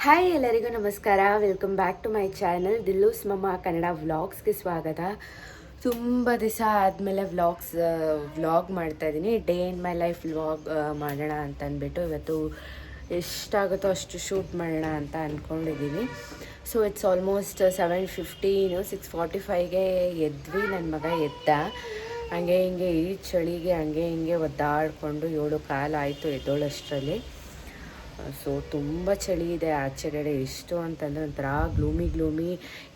Hi ಎಲ್ಲರಿಗೂ ನಮಸ್ಕಾರ. Welcome back to my channel Dillu's mamma Kannada ವ್ಲಾಗ್ಸ್ಗೆ ಸ್ವಾಗತ. ತುಂಬ ದಿವಸ ಆದಮೇಲೆ ವ್ಲಾಗ್ ಮಾಡ್ತಾಯಿದ್ದೀನಿ. Day in my life vlog ಮಾಡೋಣ ಅಂತ ಅಂದ್ಬಿಟ್ಟು ಇವತ್ತು ಎಷ್ಟಾಗುತ್ತೋ ಅಷ್ಟು ಶೂಟ್ ಮಾಡೋಣ ಅಂತ ಅಂದ್ಕೊಂಡಿದ್ದೀನಿ. So it's almost 7:15, 6:45ಗೆ ಎದ್ವಿ. ನನ್ನ ಮಗ ಎದ್ದ. ಹಂಗೆ ಹಿಂಗೆ ಈ ಚಳಿಗೆ ಹಂಗೆ ಹಿಂಗೆ ಒದ್ದಾಡಿಕೊಂಡು 7 ಕಾಲ ಆಯಿತು ಎದ್ದೋಳಷ್ಟರಲ್ಲಿ. ಸೊ ತುಂಬ ಚಳಿ ಇದೆ ಆಚೆಗಡೆ. ಎಷ್ಟು ಅಂತಂದರೆ ಒಂಥರ ಗ್ಲೂಮಿ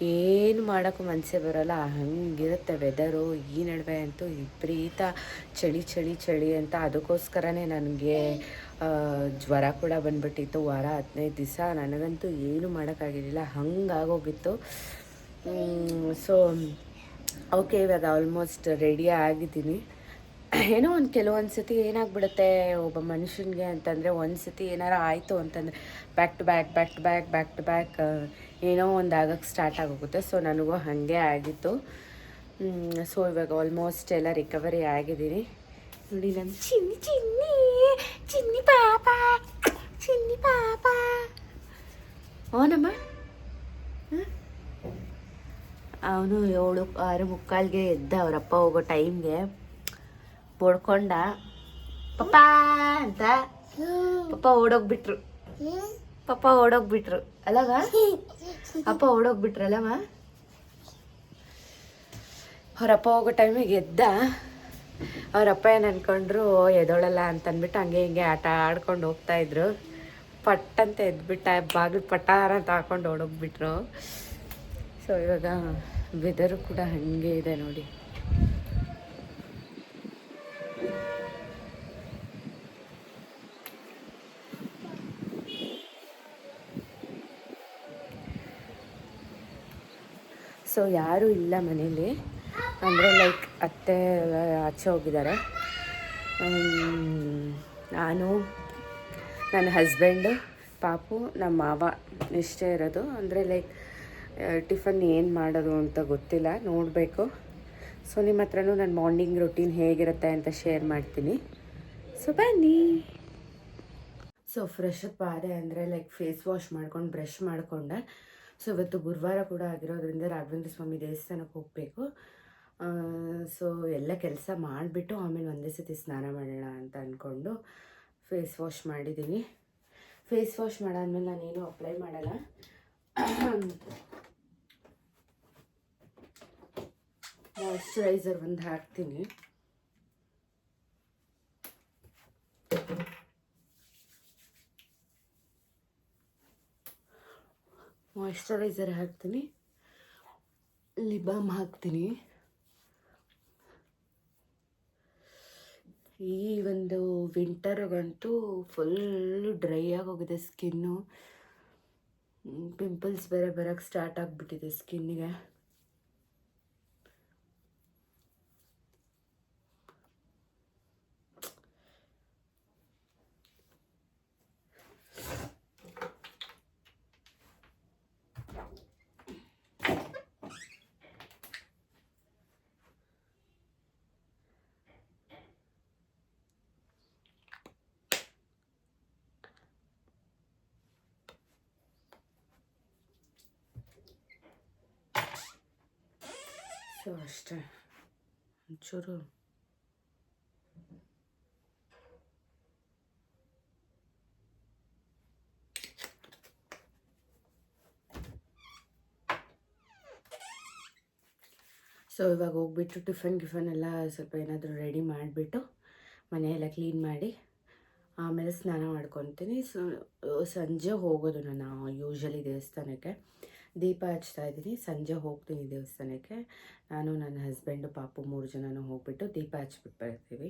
ಏನು ಮಾಡೋಕ್ಕೂ ಮನಸ್ಸೇ ಬರೋಲ್ಲ, ಹಂಗಿರುತ್ತೆ ವೆದರು. ಈ ನಡುವೆ ಅಂತೂ ವಿಪರೀತ ಚಳಿ ಅಂತ. ಅದಕ್ಕೋಸ್ಕರನೇ ನನಗೆ ಜ್ವರ ಕೂಡ ಬಂದ್ಬಿಟ್ಟಿತ್ತು. 15 ದಿವಸ ನನಗಂತೂ ಏನೂ ಮಾಡೋಕ್ಕಾಗಿರಲಿಲ್ಲ, ಹಂಗಾಗೋಗಿತ್ತು. ಸೊ ಓಕೆ, ಇವಾಗ ಆಲ್ಮೋಸ್ಟ್ ರೆಡಿ ಆಗಿದ್ದೀನಿ. ಏನೋ ಕೆಲವೊಂದು ಸತಿ ಏನಾಗ್ಬಿಡುತ್ತೆ ಒಬ್ಬ ಮನುಷ್ಯನಿಗೆ ಅಂತಂದರೆ, ಒಂದು ಸತಿ ಏನಾರು ಆಯಿತು ಅಂತಂದರೆ ಬ್ಯಾಕ್ ಟು ಬ್ಯಾಕ್ ಏನೋ ಒಂದು ಆಗಕ್ಕೆ ಸ್ಟಾರ್ಟ್ ಆಗೋಗುತ್ತೆ. ಸೊ ನನಗೂ ಹಾಗೆ ಆಗಿತ್ತು. ಸೊ ಇವಾಗ ಆಲ್ಮೋಸ್ಟ್ ಎಲ್ಲ ರಿಕವರಿ ಆಗಿದ್ದೀನಿ. ನೋಡಿ ನನ್ನ ಚಿನ್ನಿ ಪಾಪ ಅವನಮ್ಮ. ಅವನು 7:45ಗೆ ಎದ್ದ ಅವರಪ್ಪ ಹೋಗೋ ಟೈಮ್ಗೆ. ಬಡ್ಕೊಂಡ ಪಪ್ಪ ಅಂತ. ಪಪ್ಪ ಓಡೋಗ್ಬಿಟ್ರು ಅಲ್ಲವ. ಅಪ್ಪ ಓಡೋಗ್ಬಿಟ್ರಲ್ಲವ. ಅವರಪ್ಪ ಹೋಗೋ ಟೈಮಿಗೆ ಎದ್ದ. ಅವರಪ್ಪ ಏನು ಅಂದ್ಕೊಂಡ್ರು ಎದೋಳಲ್ಲ ಅಂತ ಅಂದ್ಬಿಟ್ಟು ಹಂಗೆ ಹಿಂಗೆ ಆಟ ಆಡ್ಕೊಂಡು ಹೋಗ್ತಾಯಿದ್ರು. ಪಟ್ಟಂತ ಎದ್ಬಿಟ್ಟ, ಬಾಗಿಲು ಪಟ್ಟಾರ ಅಂತ ಹಾಕೊಂಡು ಓಡೋಗ್ಬಿಟ್ರು. ಸೊ ಇವಾಗ ವೆದರು ಕೂಡ ಹಾಗೆ ಇದೆ ನೋಡಿ. ಸೊ ಯಾರೂ ಇಲ್ಲ ಮನೇಲಿ, ಅಂದರೆ ಲೈಕ್ ಅತ್ತೆ ಆಚೆ ಹೋಗಿದ್ದಾರೆ. ನಾನು, ನನ್ನ ಹಸ್ಬೆಂಡು, ಪಾಪು, ನಮ್ಮ ಮಾವ ಇಷ್ಟೇ ಇರೋದು. ಅಂದರೆ ಲೈಕ್ ಟಿಫನ್ ಏನು ಮಾಡೋದು ಅಂತ ಗೊತ್ತಿಲ್ಲ, ನೋಡಬೇಕು. ಸೊ ನಿಮ್ಮ ಹತ್ರನೂ ನನ್ನ ಮಾರ್ನಿಂಗ್ ರೂಟೀನ್ ಹೇಗಿರುತ್ತೆ ಅಂತ ಶೇರ್ ಮಾಡ್ತೀನಿ. ಸೊ ಬನ್ನಿ. ಸೊ ಫ್ರೆಶ್ ಅಪ್ ಆದೆ, ಅಂದರೆ ಲೈಕ್ ಫೇಸ್ ವಾಶ್ ಮಾಡ್ಕೊಂಡು ಬ್ರಷ್ ಮಾಡಿಕೊಂಡೆ. ಸೊ ಇವತ್ತು ಗುರುವಾರ ಕೂಡ ಆಗಿರೋದ್ರಿಂದ ರಾಘವೇಂದ್ರ ಸ್ವಾಮಿ ದೇವಸ್ಥಾನಕ್ಕೆ ಹೋಗಬೇಕು. ಸೊ ಎಲ್ಲ ಕೆಲಸ ಮಾಡಿಬಿಟ್ಟು ಆಮೇಲೆ ಒಂದೇ ಸತಿ ಸ್ನಾನ ಮಾಡೋಣ ಅಂತ ಅಂದ್ಕೊಂಡು ಫೇಸ್ ವಾಶ್ ಮಾಡಿದ್ದೀನಿ. ಫೇಸ್ ವಾಶ್ ಮಾಡಾದ್ಮೇಲೆ ನಾನೇನು ಅಪ್ಲೈ ಮಾಡಲ್ಲ. ಮಾಯ್ಶ್ಚರೈಸರ್ ಒಂದು ಹಾಕ್ತೀನಿ. ಮಾಯ್ಶ್ಚರೈಸರ್ ಹಾಕ್ತೀನಿ, ಲಿಪ್ ಬಾಮ್ ಹಾಕ್ತೀನಿ. ಈ ಒಂದು ವಿಂಟರ್ಗಂತೂ ಫುಲ್ಲು ಡ್ರೈ ಆಗೋಗಿದೆ ಸ್ಕಿನ್ನು. ಪಿಂಪಲ್ಸ್ ಬೇರೆ ಬರೋಕ್ಕೆ ಸ್ಟಾರ್ಟ್ ಆಗಿಬಿಟ್ಟಿದೆ ಸ್ಕಿನ್ನಿಗೆ. ಸೊ ಅಷ್ಟೇ, ಒಂಚೂರು ಸೊ ಇವಾಗ ಹೋಗ್ಬಿಟ್ಟು ಟಿಫನ್ ಎಲ್ಲ ಸ್ವಲ್ಪ ಏನಾದರೂ ರೆಡಿ ಮಾಡಿಬಿಟ್ಟು ಮನೆಯೆಲ್ಲ ಕ್ಲೀನ್ ಮಾಡಿ ಆಮೇಲೆ ಸ್ನಾನ ಮಾಡ್ಕೊತೀನಿ. ಸಂಜೆ ಹೋಗೋದು ನಾನು ಯೂಶ್ವಲಿ ದೇವಸ್ಥಾನಕ್ಕೆ. ದೀಪ ಹಚ್ತಾ ಇದ್ದೀನಿ. ಸಂಜೆ ಹೋಗ್ತೀನಿ ದೇವಸ್ಥಾನಕ್ಕೆ. ನಾನು, ನನ್ನ ಹಸ್ಬೆಂಡು, ಪಾಪು 3 ಜನನೂ ಹೋಗ್ಬಿಟ್ಟು ದೀಪ ಹಚ್ಬಿಟ್ಟು ಬರ್ತೀವಿ.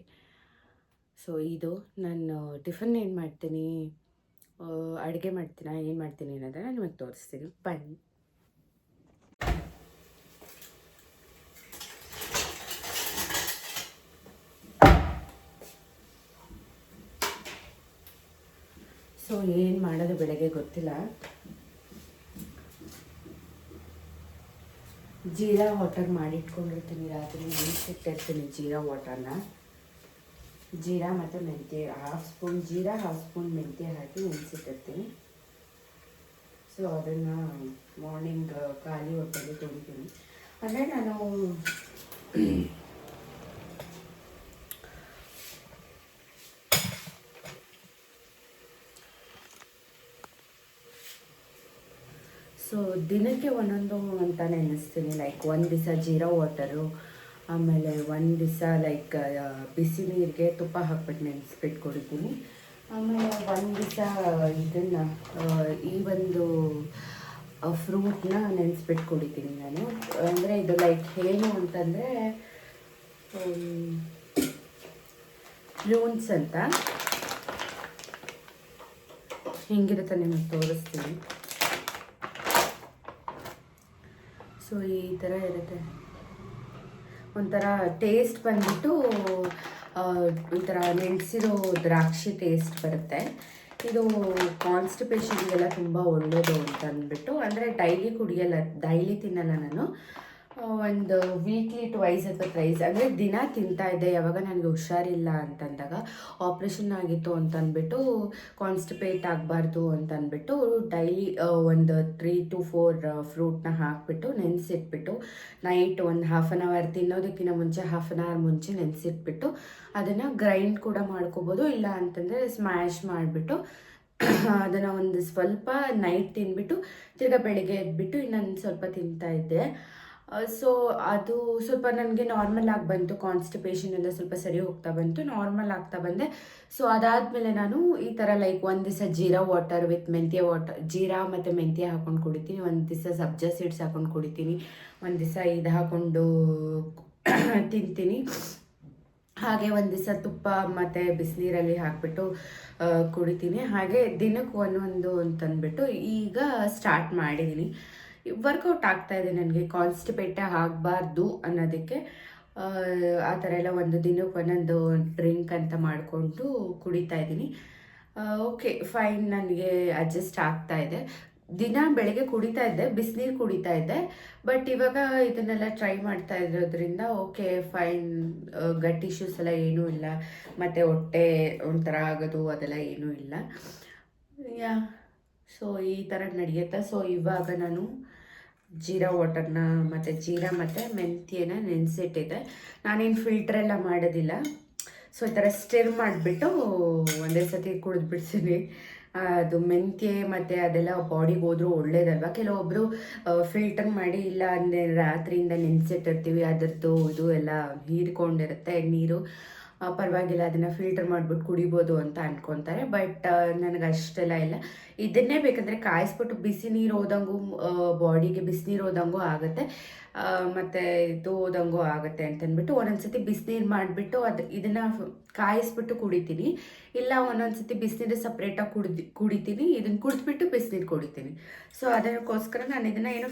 ಸೊ ಇದು ನಾನು ಟಿಫನ್ ಏನು ಮಾಡ್ತೀನಿ, ಅಡುಗೆ ಮಾಡ್ತೀನಿ, ಏನು ಮಾಡ್ತೀನಿ ಅನ್ನೋದನ್ನು ನಿಮಗೆ ತೋರಿಸ್ತೀನಿ, ಬನ್ನಿ. ಸೊ ಏನು ಮಾಡೋದು ಬೆಳಗ್ಗೆ ಗೊತ್ತಿಲ್ಲ. ಜೀರಾ ವಾಟರ್ ಮಾಡಿಟ್ಕೊಂಡಿರ್ತೀನಿ, ರಾತ್ರಿ ನೆನೆಸಿಟ್ಟಿರ್ತೀನಿ ಜೀರಾ ವಾಟರ್ನ. ಜೀರಾ ಮತ್ತು ಮೆಂತ್ಯ, 1/2 ಸ್ಪೂನ್ ಜೀರಾ, 1/2 ಸ್ಪೂನ್ ಮೆಂತ್ಯ ಹಾಕಿ ನೆನೆಸಿಟ್ಟಿರ್ತೀನಿ. ಸೊ ಅದನ್ನು ಮಾರ್ನಿಂಗ್ ಖಾಲಿ ಹೊಟ್ಟೆಗೆ ಕುಡಿತೀನಿ. ಅಂದರೆ ನಾನು ಸೊ ದಿನಕ್ಕೆ ಒಂದೊಂದು ಅಂತ ನೆನೆಸ್ತೀನಿ. ಲೈಕ್ ಒಂದು ದಿವಸ ಜೀರಾ ವಾಟರು, ಆಮೇಲೆ ಒಂದು ದಿವಸ ಲೈಕ್ ಬಿಸಿ ನೀರಿಗೆ ತುಪ್ಪ ಹಾಕ್ಬಿಟ್ಟು ನೆನೆಸ್ಬಿಟ್ಟು ಕುಡಿತೀನಿ. ಆಮೇಲೆ ಒಂದು ದಿವಸ ಇದನ್ನು ಈ ಒಂದು ಫ್ರೂಟ್ನ ನೆನೆಸ್ಬಿಟ್ಟು ಕುಡಿತೀನಿ ನಾನು. ಅಂದರೆ ಇದು ಲೈಕ್ ಏನು ಅಂತಂದರೆ ಪ್ಲೂನ್ಸ್ ಅಂತ ಹಿಂಗಿರುತ್ತೆ, ನಿಮಗೆ ತೋರಿಸ್ತೀನಿ. ಸೊ ಈ ಥರ ಇರುತ್ತೆ. ಒಂಥರ ಟೇಸ್ಟ್ ಬಂದ್ಬಿಟ್ಟು ಒಂಥರ ನೆನೆಸಿರೋ ದ್ರಾಕ್ಷಿ ಟೇಸ್ಟ್ ಬರುತ್ತೆ. ಇದು ಕಾನ್ಸ್ಟಿಪೇಷನ್ಗೆಲ್ಲ ತುಂಬ ಒಳ್ಳೆಯದು ಅಂತ ಅಂದ್ಬಿಟ್ಟು, ಅಂದರೆ ಡೈಲಿ ತಿನ್ನಲ್ಲ ನಾನು. ಒಂದು ವೀಕ್ಲಿ ಟ್ವೈಸ್ ಅಥವಾ ಥ್ರೈಸ್, ಅಂದರೆ ದಿನ ತಿಂತಾಯಿದ್ದೆ. ಯಾವಾಗ ನನಗೆ ಹುಷಾರಿಲ್ಲ ಅಂತಂದಾಗ, ಆಪ್ರೇಷನ್ ಆಗಿತ್ತು ಅಂತಂದ್ಬಿಟ್ಟು ಕಾನ್ಸ್ಟಿಪೇಟ್ ಆಗಬಾರ್ದು ಅಂತಂದ್ಬಿಟ್ಟು ಡೈಲಿ ಒಂದು 3 to 4 ಫ್ರೂಟ್ನ ಹಾಕಿಬಿಟ್ಟು ನೆನೆಸಿಟ್ಬಿಟ್ಟು ನೈಟ್ ಒಂದು ಹಾಫ್ ಆನ್ ಅವರ್ ತಿನ್ನೋದಕ್ಕಿಂತ ಮುಂಚೆ ಹಾಫ್ ಆನ್ ಅವರ್ ಮುಂಚೆ ನೆನೆಸಿಟ್ಬಿಟ್ಟು ಅದನ್ನು ಗ್ರೈಂಡ್ ಕೂಡ ಮಾಡ್ಕೋಬೋದು. ಇಲ್ಲ ಅಂತಂದರೆ ಸ್ಮ್ಯಾಶ್ ಮಾಡಿಬಿಟ್ಟು ಅದನ್ನು ಒಂದು ಸ್ವಲ್ಪ ನೈಟ್ ತಿಂದ್ಬಿಟ್ಟು ತಿರ್ಗಾ ಬೆಳಿಗ್ಗೆ ಎದ್ಬಿಟ್ಟು ಇನ್ನೊಂದು ಸ್ವಲ್ಪ ತಿಂತಾಯಿದ್ದೆ. ಸೊ ಅದು ಸ್ವಲ್ಪ ನನಗೆ ನಾರ್ಮಲ್ ಆಗಿ ಬಂತು. ಕಾನ್ಸ್ಟಿಪೇಷನ್ ಎಲ್ಲ ಸ್ವಲ್ಪ ಸರಿ ಹೋಗ್ತಾ ಬಂತು, ನಾರ್ಮಲ್ ಆಗ್ತಾ ಬಂದೆ. ಸೊ ಅದಾದಮೇಲೆ ನಾನು ಈ ಥರ ಲೈಕ್ ಒಂದು ದಿವಸ ಜೀರಾ ವಾಟರ್ ವಿತ್ ಮೆಂತ್ಯ ವಾಟರ್, ಜೀರಾ ಮತ್ತು ಮೆಂತ್ಯ ಹಾಕ್ಕೊಂಡು ಕುಡಿತೀನಿ. ಒಂದು ದಿವಸ ಸಬ್ಜಾ ಸೀಡ್ಸ್ ಹಾಕ್ಕೊಂಡು ಕುಡಿತೀನಿ. ಒಂದು ದಿವಸ ಇದು ಹಾಕ್ಕೊಂಡು ತಿಂತೀನಿ. ಹಾಗೆ ಒಂದು ದಿವಸ ತುಪ್ಪ ಮತ್ತು ಬಿಸಿನೀರಲ್ಲಿ ಹಾಕಿಬಿಟ್ಟು ಕುಡಿತೀನಿ. ಹಾಗೆ ದಿನಕ್ಕೆ ಒಂದೊಂದು ಅಂತಂದ್ಬಿಟ್ಟು ಈಗ ಸ್ಟಾರ್ಟ್ ಮಾಡಿದ್ದೀನಿ. ವರ್ಕೌಟ್ ಆಗ್ತಾಯಿದೆ ನನಗೆ. ಕಾನ್ಸ್ಟಿಪೇಟೇ ಆಗಬಾರ್ದು ಅನ್ನೋದಕ್ಕೆ ಆ ಥರ ಎಲ್ಲ ಒಂದು ದಿನಕ್ಕೆ ಒಂದೊಂದು ಡ್ರಿಂಕ್ ಅಂತ ಮಾಡಿಕೊಂಡು ಕುಡಿತಾ ಇದ್ದೀನಿ. ಓಕೆ ಫೈನ್, ನನಗೆ ಅಡ್ಜಸ್ಟ್ ಆಗ್ತಾಯಿದೆ. ದಿನ ಬೆಳಗ್ಗೆ ಕುಡಿತಾ ಇದ್ದೆ, ಬಿಸಿನೀರು ಕುಡಿತಾ ಇದ್ದೆ. ಬಟ್ ಇವಾಗ ಇದನ್ನೆಲ್ಲ ಟ್ರೈ ಮಾಡ್ತಾ ಇರೋದ್ರಿಂದ ಓಕೆ ಫೈನ್, ಗಟ್ ಇಶ್ಯೂಸ್ ಎಲ್ಲ ಏನೂ ಇಲ್ಲ, ಮತ್ತು ಹೊಟ್ಟೆ ಒಂಥರ ಆಗೋದು ಅದೆಲ್ಲ ಏನೂ ಇಲ್ಲ. ಯಾ ಸೊ ಈ ಥರ ನಡೆಯುತ್ತೆ. ಸೊ ಇವಾಗ ನಾನು ಜೀರಾ ವಾಟರ್ನ ಮತ್ತು ಜೀರಾ ಮತ್ತು ಮೆಂತ್ಯನ ನೆನೆಸಿಟ್ಟಿದ್ದೆ. ನಾನೇನು ಫಿಲ್ಟ್ರೆಲ್ಲ ಮಾಡೋದಿಲ್ಲ. ಸೊ ಈ ಥರ ಸ್ಟಿರ್ ಮಾಡಿಬಿಟ್ಟು ಒಂದೇ ಸತಿ ಕುಡಿದ್ಬಿಡ್ತೀನಿ. ಅದು ಮೆಂತ್ಯ ಮತ್ತು ಅದೆಲ್ಲ ಬಾಡಿಗೆ ಹೋದ್ರೂ ಒಳ್ಳೇದಲ್ವ. ಕೆಲವೊಬ್ಬರು ಫಿಲ್ಟರ್ ಮಾಡಿ, ಇಲ್ಲ ಅಂದರೆ ರಾತ್ರಿಯಿಂದ ನೆನೆಸಿಟ್ಟಿರ್ತೀವಿ, ಅದರದ್ದು ಇದು ಎಲ್ಲ ಹೀರ್ಕೊಂಡಿರುತ್ತೆ ನೀರು, ಪರವಾಗಿಲ್ಲ ಅದನ್ನು ಫಿಲ್ಟರ್ ಮಾಡಿಬಿಟ್ಟು ಕುಡಿಬೋದು ಅಂತ ಅಂದ್ಕೊತಾರೆ. ಬಟ್ ನನಗೆ ಅಷ್ಟೆಲ್ಲ ಇಲ್ಲ. ಇದನ್ನೇ ಬೇಕಂದರೆ ಕಾಯಿಸ್ಬಿಟ್ಟು ಬಿಸಿ ನೀರು ಹೋದಂಗೂ ಬಾಡಿಗೆ ಬಿಸಿನೀರು ಹೋದಂಗೂ ಆಗುತ್ತೆ, ಮತ್ತು ಇದು ಹೋದಂಗೂ ಆಗುತ್ತೆ ಅಂತಂದ್ಬಿಟ್ಟು ಒಂದೊಂದು ಸತಿ ಬಿಸಿನೀರು ಮಾಡಿಬಿಟ್ಟು ಇದನ್ನು ಕಾಯಿಸ್ಬಿಟ್ಟು ಕುಡಿತೀನಿ. ಇಲ್ಲ ಒಂದೊಂದು ಸತಿ ಬಿಸಿನೀರು ಸಪ್ರೇಟಾಗಿ ಕುಡಿತೀನಿ. ಇದನ್ನು ಕುಡಿದ್ಬಿಟ್ಟು ಬಿಸಿನೀರು ಕುಡಿತೀನಿ. ಸೊ ಅದಕ್ಕೋಸ್ಕರ ನಾನು ಇದನ್ನು ಏನೋ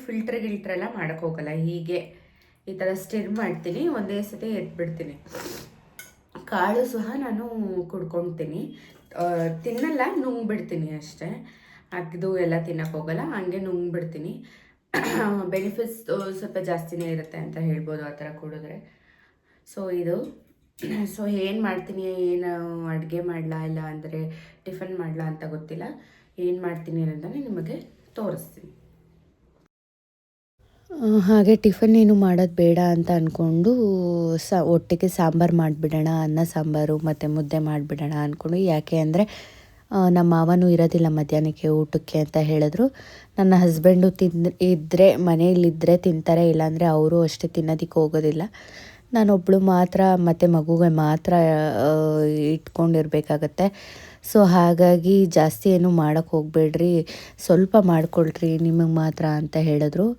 ಗಿಲ್ಟ್ರೆಲ್ಲ ಮಾಡೋಕ್ಕೆ ಹೋಗಲ್ಲ. ಹೀಗೆ ಈ ಥರ ಸ್ಟಿರ್ ಮಾಡ್ತೀನಿ, ಒಂದೇ ಸತಿ ಎತ್ಬಿಡ್ತೀನಿ. ಕಾಳು ಸಹ ನಾನು ಕುಡ್ಕೊಳ್ತೀನಿ, ತಿನ್ನಲ್ಲ, ನುಂಗ್ಬಿಡ್ತೀನಿ ಅಷ್ಟೇ. ಅದು ಎಲ್ಲ ತಿನ್ನಕ್ಕೆ ಹೋಗಲ್ಲ, ಹಾಗೆ ನುಂಗ್ಬಿಡ್ತೀನಿ. ಬೆನಿಫಿಟ್ಸ್ ಸ್ವಲ್ಪ ಜಾಸ್ತಿನೇ ಇರುತ್ತೆ ಅಂತ ಹೇಳ್ಬೋದು ಆ ಥರ ಕುಡಿದ್ರೆ. ಸೊ ಇದು ಸೊ ಏನು ಮಾಡ್ತೀನಿ, ಏನು ಅಡುಗೆ ಮಾಡಲಾ ಇಲ್ಲ ಅಂದರೆ ಟಿಫನ್ ಮಾಡಲಾ ಅಂತ ಗೊತ್ತಿಲ್ಲ. ಏನು ಮಾಡ್ತೀನಿ ಅನ್ನೋದನ್ನು ನಿಮಗೆ ತೋರಿಸ್ತೀನಿ. ಹಾಗೆ ಟಿಫನ್ ಏನು ಮಾಡೋದು ಬೇಡ ಅಂತ ಅಂದ್ಕೊಂಡು ಒಟ್ಟಿಗೆ ಸಾಂಬಾರು ಮಾಡಿಬಿಡೋಣ, ಅನ್ನ ಸಾಂಬಾರು ಮತ್ತು ಮುದ್ದೆ ಮಾಡಿಬಿಡೋಣ ಅಂದ್ಕೊಂಡು. ಯಾಕೆ ಅಂದರೆ ನಮ್ಮ ಮಾವನೂ ಇರೋದಿಲ್ಲ ಮಧ್ಯಾಹ್ನಕ್ಕೆ ಊಟಕ್ಕೆ ಅಂತ ಹೇಳಿದ್ರು. ನನ್ನ ಹಸ್ಬೆಂಡು ಇದ್ದರೆ ಮನೆಯಲ್ಲಿದ್ದರೆ ತಿಂತಾರೆ, ಇಲ್ಲಾಂದರೆ ಅವರು ಅಷ್ಟೇ ತಿನ್ನೋದಕ್ಕೆ ಹೋಗೋದಿಲ್ಲ. ನಾನೊಬ್ಬಳು ಮಾತ್ರ ಮತ್ತು ಮಗುಗೆ ಮಾತ್ರ ಇಟ್ಕೊಂಡಿರ್ಬೇಕಾಗತ್ತೆ. ಸೊ ಹಾಗಾಗಿ ಜಾಸ್ತಿ ಏನು ಮಾಡೋಕ್ಕೆ ಹೋಗಬೇಡ್ರಿ, ಸ್ವಲ್ಪ ಮಾಡ್ಕೊಳ್ರಿ ನಿಮಗೆ ಮಾತ್ರ ಅಂತ ಹೇಳಿದ್ರು.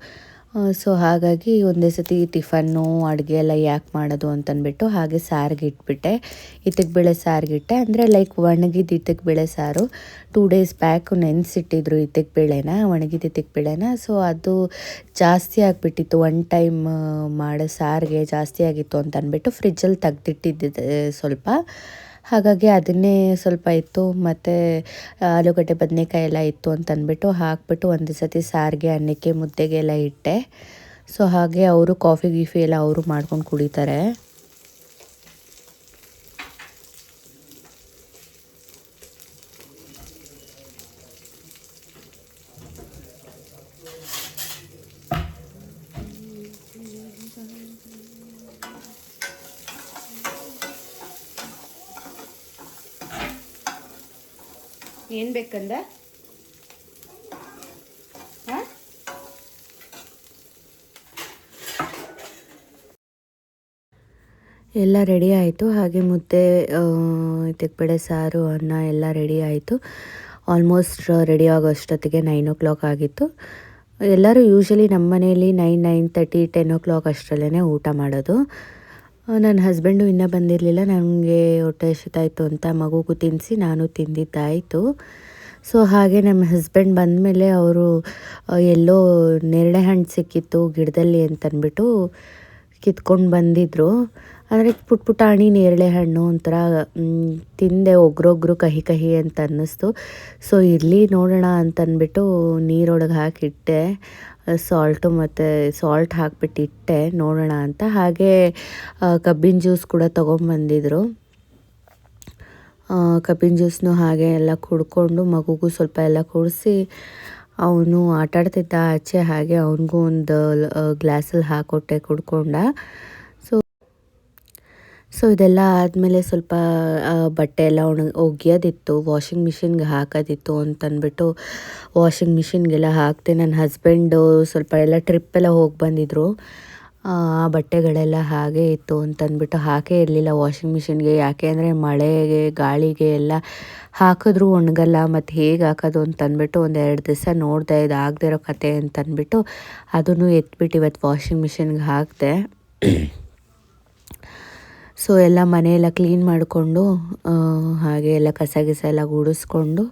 ಸೊ ಹಾಗಾಗಿ ಒಂದೇ ಸತಿ ಟಿಫನ್ನು ಅಡುಗೆ ಎಲ್ಲ ಯಾಕೆ ಮಾಡೋದು ಅಂತಂದ್ಬಿಟ್ಟು ಹಾಗೆ ಸಾರಿಗೆ ಇಟ್ಬಿಟ್ಟೆ. ಇತ್ತಕ್ಬೇಳೆ ಸಾರಿಗಿಟ್ಟೆ, ಅಂದರೆ ಲೈಕ್ ಒಣಗಿದ ಇತ್ತಕ್ಬೇಳೆ ಸಾರು. 2 days ಬ್ಯಾಕ್ ನೆನೆಸಿಟ್ಟಿದ್ರು ಇತ್ತಕ್ಬೇಳೆನ, ಒಣಗಿದ ಇತ್ತಕ್ಬೇಳೆನ. ಸೊ ಅದು ಜಾಸ್ತಿ ಆಗಿಬಿಟ್ಟಿತ್ತು, ಒನ್ ಟೈಮ್ ಮಾಡೋ ಸಾರಿಗೆ ಜಾಸ್ತಿ ಆಗಿತ್ತು ಅಂತ ಅಂದ್ಬಿಟ್ಟು ಫ್ರಿಜ್ಜಲ್ಲಿ ತೆಗ್ದಿಟ್ಟಿದ್ದೆ ಸ್ವಲ್ಪ. ಹಾಗಾಗಿ ಅದನ್ನೇ ಸ್ವಲ್ಪ ಇತ್ತು, ಮತ್ತು ಆಲೂಗಡ್ಡೆ ಬದನೆಕಾಯಿ ಎಲ್ಲ ಇತ್ತು ಅಂತ ಅಂದ್ಬಿಟ್ಟು ಹಾಕ್ಬಿಟ್ಟು ಒಂದು ಸತಿ ಸಾರಿಗೆ, ಅನ್ನಕ್ಕೆ, ಮುದ್ದೆಗೆ ಎಲ್ಲ ಇಟ್ಟೆ. ಸೊ ಹಾಗೆ ಅವರು ಕಾಫಿ ಗೀಫಿ ಎಲ್ಲ ಅವರು ಮಾಡ್ಕೊಂಡು ಕುಡಿತಾರೆ. ಏನು ಬೇಕಂದ? ಹಾಂ, ಎಲ್ಲ ರೆಡಿ ಆಯಿತು. ಹಾಗೆ ಮುದ್ದೆ, ತೆಕ್ಕಬೇಳೆ ಸಾರು, ಅನ್ನ ಎಲ್ಲ ರೆಡಿ ಆಯಿತು. ಆಲ್ಮೋಸ್ಟ್ ರೆಡಿ ಆಗೋ ಅಷ್ಟೊತ್ತಿಗೆ 9 ಆಗಿತ್ತು. ಎಲ್ಲರೂ ಯೂಶ್ವಲಿ ನಮ್ಮ ಮನೆಯಲ್ಲಿ 9:30 10 ಅಷ್ಟರಲ್ಲೇ ಊಟ ಮಾಡೋದು. ನನ್ನ ಹಸ್ಬೆಂಡು ಇನ್ನೂ ಬಂದಿರಲಿಲ್ಲ. ನನಗೆ ಹೊಟ್ಟೆ ಹಸಿತಾಯಿತ್ತು ಅಂತ ಮಗುಗೂ ತಿನ್ನಿಸಿ ನಾನು ತಿಂದಿದ್ದಾಯಿತು. ಸೊ ಹಾಗೆ ನಮ್ಮ ಹಸ್ಬೆಂಡ್ ಬಂದಮೇಲೆ ಅವರು ಎಲ್ಲೋ ನೇರಳೆ ಹಣ್ಣು ಸಿಕ್ಕಿತ್ತು ಗಿಡದಲ್ಲಿ ಅಂತಂದ್ಬಿಟ್ಟು ಕಿತ್ಕೊಂಡು ಬಂದಿದ್ದರು. ಅಂದರೆ ಪುಟಾಣಿ ನೇರಳೆ ಹಣ್ಣು ಒಂಥರ ತಿಂದೆ, ಒಗ್ರೊಗ್ರು ಕಹಿ ಕಹಿ ಅಂತ ಅನ್ನಿಸ್ತು. ಸೊ ಇರಲಿ ನೋಡೋಣ ಅಂತಂದ್ಬಿಟ್ಟು ನೀರೊಳಗೆ ಹಾಕಿಟ್ಟೆ, ಸಾಲ್ಟ್ ಹಾಕ್ಬಿಟ್ಟು ಇಟ್ಟೆ ನೋಡೋಣ ಅಂತ. ಹಾಗೆ ಕಬ್ಬಿನ ಜ್ಯೂಸ್ ಕೂಡ ತೊಗೊಂಬಂದಿದ್ರು. ಕಬ್ಬಿನ ಜ್ಯೂಸನ್ನು ಹಾಗೆ ಎಲ್ಲ ಕುಡ್ಕೊಂಡು ಮಗುಗೂ ಸ್ವಲ್ಪ ಎಲ್ಲ ಕುಡಿಸಿ ಅವನು ಆಟಾಡ್ತಿದ್ದ ಆಚೆ. ಹಾಗೆ ಅವನಿಗೂ ಒಂದು ಗ್ಲಾಸಲ್ಲಿ ಹಾಕ್ಕೊಟ್ಟೆ, ಕುಡ್ಕೊಂಡ. ಸೊ ಇದೆಲ್ಲ ಆದಮೇಲೆ ಸ್ವಲ್ಪ ಬಟ್ಟೆ ಎಲ್ಲ ಒಗೆಯೋದಿತ್ತು, ವಾಷಿಂಗ್ ಮಿಷಿನ್ಗೆ ಹಾಕೋದಿತ್ತು ಅಂತಂದ್ಬಿಟ್ಟು ವಾಷಿಂಗ್ ಮಿಷಿನ್ಗೆಲ್ಲ ಹಾಕಿದೆ. ನನ್ನ ಹಸ್ಬೆಂಡು ಸ್ವಲ್ಪ ಎಲ್ಲ ಟ್ರಿಪ್ಪೆಲ್ಲ ಹೋಗಿ ಬಂದಿದ್ದರು. ಆ ಬಟ್ಟೆಗಳೆಲ್ಲ ಹಾಗೆ ಇತ್ತು ಅಂತಂದ್ಬಿಟ್ಟು ಹಾಕೇ ಇರಲಿಲ್ಲ ವಾಷಿಂಗ್ ಮಿಷಿನ್ಗೆ. ಯಾಕೆ ಅಂದರೆ ಮಳೆಗೆ ಗಾಳಿಗೆ ಎಲ್ಲ ಹಾಕಿದ್ರೂ ಒಣಗಲ್ಲ, ಮತ್ತು ಹೇಗೆ ಹಾಕೋದು ಅಂತಂದ್ಬಿಟ್ಟು 1-2 ದಿವಸ ನೋಡಿದೆ, ಇದು ಆಗದೆ ಇರೋ ಕತೆ ಅಂತಂದ್ಬಿಟ್ಟು ಅದನ್ನು ಎತ್ಬಿಟ್ಟು ಇವತ್ತು ವಾಷಿಂಗ್ ಮಿಷಿನ್ಗೆ ಹಾಕಿದೆ. ಸೊ ಎಲ್ಲ ಮನೆಯೆಲ್ಲ ಕ್ಲೀನ್ ಮಾಡಿಕೊಂಡು ಹಾಗೆ ಎಲ್ಲ ಕಸ ಎಲ್ಲ ಗುಡಿಸ್ಕೊಂಡು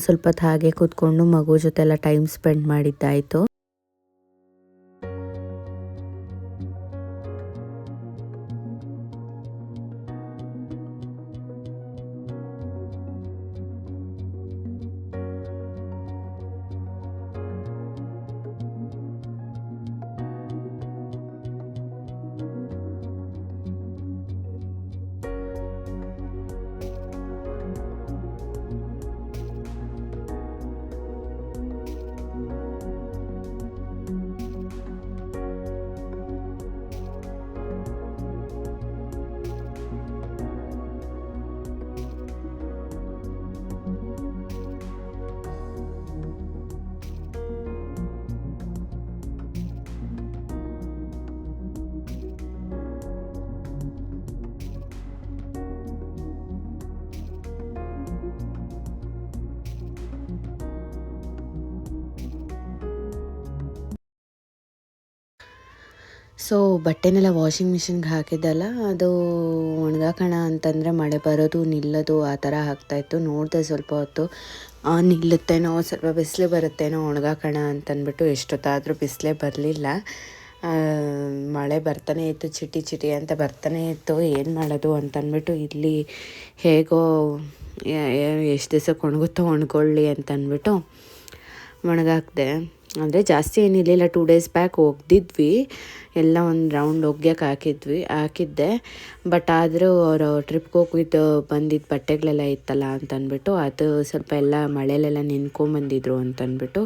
ಸ್ವಲ್ಪ ಹೊತ್ತು ಹಾಗೆ ಕೂತ್ಕೊಂಡು ಮಗು ಜೊತೆ ಎಲ್ಲ ಟೈಮ್ ಸ್ಪೆಂಡ್ ಮಾಡಿದ್ದಾಯಿತು. ಸೊ ಬಟ್ಟೆನೆಲ್ಲ ವಾಷಿಂಗ್ ಮಿಷಿನ್ಗೆ ಹಾಕಿದ್ದಲ್ಲ, ಅದು ಒಣಗಾಕೋಣ ಅಂತಂದರೆ ಮಳೆ ಬರೋದು ನಿಲ್ಲೋದು ಆ ಥರ ಆಗ್ತಾಯಿತ್ತು. ನೋಡಿದೆ ಸ್ವಲ್ಪ ಹೊತ್ತು ನಿಲ್ಲುತ್ತೇನೋ, ಸ್ವಲ್ಪ ಬಿಸಿಲು ಬರುತ್ತೇನೋ ಒಣಗಾಕೋಣ ಅಂತಂದ್ಬಿಟ್ಟು. ಎಷ್ಟೊತ್ತಾದರೂ ಬಿಸಿಲೇ ಬರಲಿಲ್ಲ. ಮಳೆ ಬರ್ತಾನೆ ಇತ್ತು, ಚಿಟಿ ಚಿಟಿ ಅಂತ ಬರ್ತಾನೆ ಇತ್ತು. ಏನು ಮಾಡೋದು ಅಂತಂದ್ಬಿಟ್ಟು ಇಲ್ಲಿ ಹೇಗೋ ಎಷ್ಟು ದಿವಸಕ್ಕೆ ಒಣಗುತ್ತೋ ಒಣಗೊಳ್ಳಿ ಅಂತಂದ್ಬಿಟ್ಟು ಒಣಗಾಕಿದೆ. ಅಂದರೆ ಜಾಸ್ತಿ ಏನಿರಲಿಲ್ಲ, 2 ಡೇಸ್ ಬ್ಯಾಕ್ ಒಗ್ದಿದ್ವಿ, ಎಲ್ಲ ಒಂದು ರೌಂಡ್ ಒಗ್ಯಕ್ಕೆ ಹಾಕಿದ್ದೆ. ಬಟ್ ಆದರೂ ಅವರು ಟ್ರಿಪ್ಗೆ ಹೋಗಿದ್ದು ಬಂದಿದ್ದ ಬಟ್ಟೆಗಳೆಲ್ಲ ಇತ್ತಲ್ಲ ಅಂತಂದ್ಬಿಟ್ಟು ಅದು ಸ್ವಲ್ಪ ಎಲ್ಲ ಮಳೆಯಲ್ಲೆಲ್ಲ ನೆನ್ಕೊಂಬಂದಿದ್ರು ಅಂತಂದ್ಬಿಟ್ಟು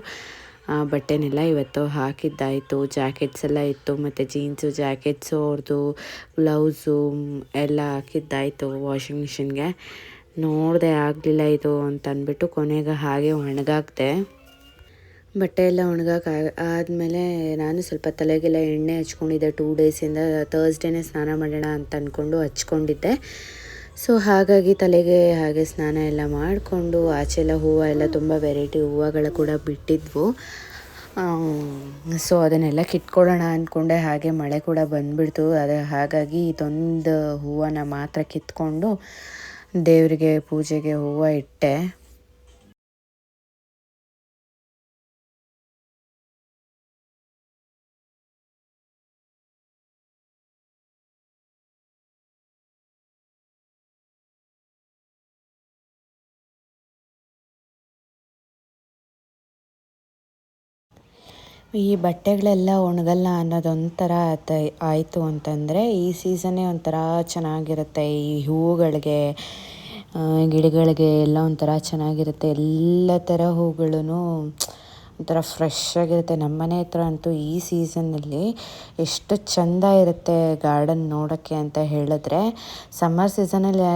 ಬಟ್ಟೆನೆಲ್ಲ ಇವತ್ತು ಹಾಕಿದ್ದಾಯಿತು. ಜಾಕೆಟ್ಸ್ ಎಲ್ಲ ಇತ್ತು, ಮತ್ತು ಜೀನ್ಸು ಜಾಕೆಟ್ಸು ಅವ್ರದ್ದು ಬ್ಲೌಸು ಎಲ್ಲ ಹಾಕಿದ್ದಾಯಿತು ವಾಷಿಂಗ್ ಮಿಷಿನ್ಗೆ. ನೋಡಿದೆ ಆಗಲಿಲ್ಲ ಇದು ಅಂತಂದ್ಬಿಟ್ಟು ಕೊನೆಗೆ ಹಾಗೆ ಒಣಗಾಕಿದೆ. ಬಟ್ಟೆ ಎಲ್ಲ ಆದಮೇಲೆ ನಾನು ಸ್ವಲ್ಪ ತಲೆಗೆಲ್ಲ ಎಣ್ಣೆ ಹಚ್ಕೊಂಡಿದ್ದೆ 2 ಡೇಸಿಂದ. ಥರ್ಸ್ಡೇನೇ ಸ್ನಾನ ಮಾಡೋಣ ಅಂತ ಅಂದ್ಕೊಂಡು ಹಚ್ಕೊಂಡಿದ್ದೆ. ಸೊ ಹಾಗಾಗಿ ತಲೆಗೆ ಹಾಗೆ ಸ್ನಾನ ಎಲ್ಲ ಮಾಡಿಕೊಂಡು ಆಚೆಲ್ಲ ಹೂವು ಎಲ್ಲ ತುಂಬ ವೆರೈಟಿ ಹೂವುಗಳು ಕೂಡ ಬಿಟ್ಟಿದ್ವು. ಸೊ ಅದನ್ನೆಲ್ಲ ಕಿತ್ಕೊಳ್ಳೋಣ ಅಂದ್ಕೊಂಡೆ. ಹಾಗೆ ಮಳೆ ಕೂಡ ಬಂದುಬಿಡ್ತು. ಹಾಗಾಗಿ ಇದೊಂದು ಹೂವನ್ನ ಮಾತ್ರ ಕಿತ್ಕೊಂಡು ದೇವರಿಗೆ ಪೂಜೆಗೆ ಹೂವು ಇಟ್ಟೆ. ಈ ಬಟ್ಟೆಗಳೆಲ್ಲ ಒಣಗಲ್ಲ ಅನ್ನೋದೊಂಥರ ಆಯಿತು ಅಂತಂದರೆ ಈ ಸೀಸನ್ನೇ ಒಂಥರ ಚೆನ್ನಾಗಿರುತ್ತೆ. ಈ ಹೂವುಗಳಿಗೆ, ಗಿಡಗಳಿಗೆ ಎಲ್ಲ ಒಂಥರ ಚೆನ್ನಾಗಿರುತ್ತೆ. ಎಲ್ಲ ಥರ ಹೂಗಳೂ ಒಂಥರ ಫ್ರೆಶ್ ಆಗಿರುತ್ತೆ. ನಮ್ಮ ಮನೆ ಹತ್ರ ಅಂತೂ ಈ ಸೀಸನ್ನಲ್ಲಿ ಎಷ್ಟು ಚೆಂದ ಇರುತ್ತೆ ಗಾರ್ಡನ್ ನೋಡೋಕ್ಕೆ ಅಂತ ಹೇಳಿದ್ರೆ, ಸಮ್ಮರ್ ಸೀಸನಲ್ಲಿ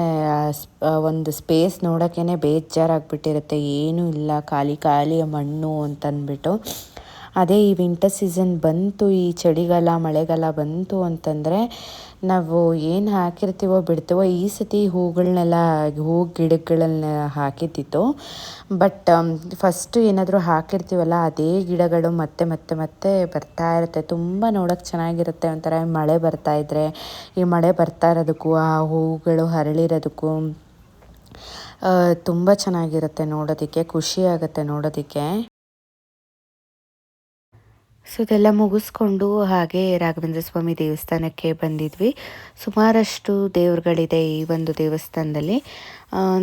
ಒಂದು ಸ್ಪೇಸ್ ನೋಡೋಕ್ಕೇ ಬೇಜಾರಾಗ್ಬಿಟ್ಟಿರುತ್ತೆ, ಏನೂ ಇಲ್ಲ, ಖಾಲಿ ಖಾಲಿ ಮಣ್ಣು ಅಂತಂದ್ಬಿಟ್ಟು. ಅದೇ ಈ ವಿಂಟರ್ ಸೀಸನ್ ಬಂತು, ಈ ಚಳಿಗಾಲ ಮಳೆಗಾಲ ಬಂತು ಅಂತಂದರೆ ನಾವು ಏನು ಹಾಕಿರ್ತೀವೋ ಬಿಡ್ತೀವೋ. ಈ ಸತಿ ಹೂಗಳನ್ನೆಲ್ಲ ಹೂ ಗಿಡಗಳನ್ನ ಹಾಕಿದ್ದಿತ್ತು, ಬಟ್ ಫಸ್ಟು ಏನಾದರೂ ಹಾಕಿರ್ತೀವಲ್ಲ ಅದೇ ಗಿಡಗಳು ಮತ್ತೆ ಮತ್ತೆ ಮತ್ತೆ ಬರ್ತಾ ಇರುತ್ತೆ. ತುಂಬ ನೋಡೋಕ್ಕೆ ಚೆನ್ನಾಗಿರುತ್ತೆ. ಒಂಥರ ಮಳೆ ಬರ್ತಾ ಇದ್ದರೆ, ಈ ಮಳೆ ಬರ್ತಾ ಇರೋದಕ್ಕೂ ಆ ಹೂಗಳು ಅರಳಿರೋದಕ್ಕೂ ತುಂಬ ಚೆನ್ನಾಗಿರುತ್ತೆ ನೋಡೋದಕ್ಕೆ, ಖುಷಿ ಆಗುತ್ತೆ ನೋಡೋದಕ್ಕೆ. ಸೊ ಇದೆಲ್ಲ ಮುಗಿಸ್ಕೊಂಡು ಹಾಗೆ ರಾಘವೇಂದ್ರ ಸ್ವಾಮಿ ದೇವಸ್ಥಾನಕ್ಕೆ ಬಂದಿದ್ವಿ. ಸುಮಾರಷ್ಟು ದೇವ್ರುಗಳಿದೆ ಈ ಒಂದು ದೇವಸ್ಥಾನದಲ್ಲಿ.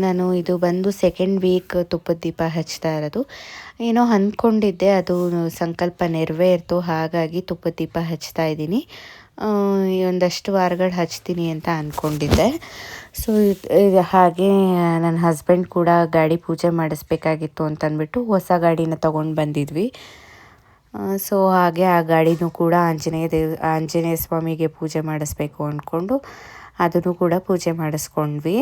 ನಾನು ಇದು ಬಂದು ಸೆಕೆಂಡ್ ವೀಕ್ ತುಪ್ಪದ ದೀಪ ಹಚ್ತಾ ಇರೋದು. ಏನೋ ಅಂದ್ಕೊಂಡಿದ್ದೆ, ಅದು ಸಂಕಲ್ಪ ನೆರವೇರ್ತು, ಹಾಗಾಗಿ ತುಪ್ಪದ ದೀಪ ಹಚ್ತಾ ಇದ್ದೀನಿ. ಒಂದಷ್ಟು ವಾರಗಳು ಹಚ್ತೀನಿ ಅಂತ ಅಂದ್ಕೊಂಡಿದ್ದೆ. ಸೊ ಹಾಗೆ ನನ್ನ ಹಸ್ಬೆಂಡ್ ಕೂಡ ಗಾಡಿ ಪೂಜೆ ಮಾಡಿಸ್ಬೇಕಾಗಿತ್ತು ಅಂತಂದ್ಬಿಟ್ಟು ಹೊಸ ಗಾಡಿನ ತೊಗೊಂಡು ಬಂದಿದ್ವಿ. ಸೊ ಹಾಗೆ ಆ ಗಾಡಿನೂ ಕೂಡ ಆಂಜನೇಯ ಸ್ವಾಮಿಗೆ ಪೂಜೆ ಮಾಡಿಸ್ಬೇಕು ಅಂದ್ಕೊಂಡು ಅದನ್ನು ಕೂಡ ಪೂಜೆ ಮಾಡಿಸ್ಕೊಂಡ್ವಿ.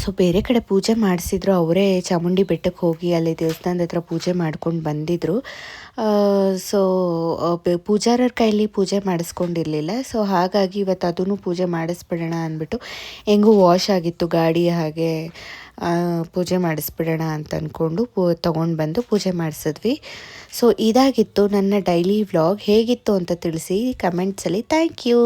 ಸೊ ಬೇರೆ ಕಡೆ ಪೂಜೆ ಮಾಡಿಸಿದ್ರು, ಅವರೇ ಚಾಮುಂಡಿ ಬೆಟ್ಟಕ್ಕೆ ಹೋಗಿ ಅಲ್ಲಿ ದೇವಸ್ಥಾನದ ಹತ್ರ ಪೂಜೆ ಮಾಡ್ಕೊಂಡು ಬಂದಿದ್ದರು. ಸೊ ಪೂಜಾರರ ಕೈಲಿ ಪೂಜೆ ಮಾಡಿಸ್ಕೊಂಡಿರಲಿಲ್ಲ. ಸೊ ಹಾಗಾಗಿ ಇವತ್ತು ಅದನ್ನು ಪೂಜೆ ಮಾಡಿಸ್ಬಿಡೋಣ ಅಂದ್ಬಿಟ್ಟು, ಹೆಂಗೂ ವಾಶ್ ಆಗಿತ್ತು ಗಾಡಿ, ಹಾಗೆ ಪೂಜೆ ಮಾಡಿಸ್ಬಿಡೋಣ ಅಂತ ಅಂದ್ಕೊಂಡು ತೊಗೊಂಡು ಬಂದು ಪೂಜೆ ಮಾಡಿಸಿದ್ವಿ. ಸೊ ಇದಾಗಿತ್ತು ನನ್ನ ಡೈಲಿ ವ್ಲಾಗ್. ಹೇಗಿತ್ತು ಅಂತ ತಿಳಿಸಿ ಕಮೆಂಟ್ಸಲ್ಲಿ. Thank you.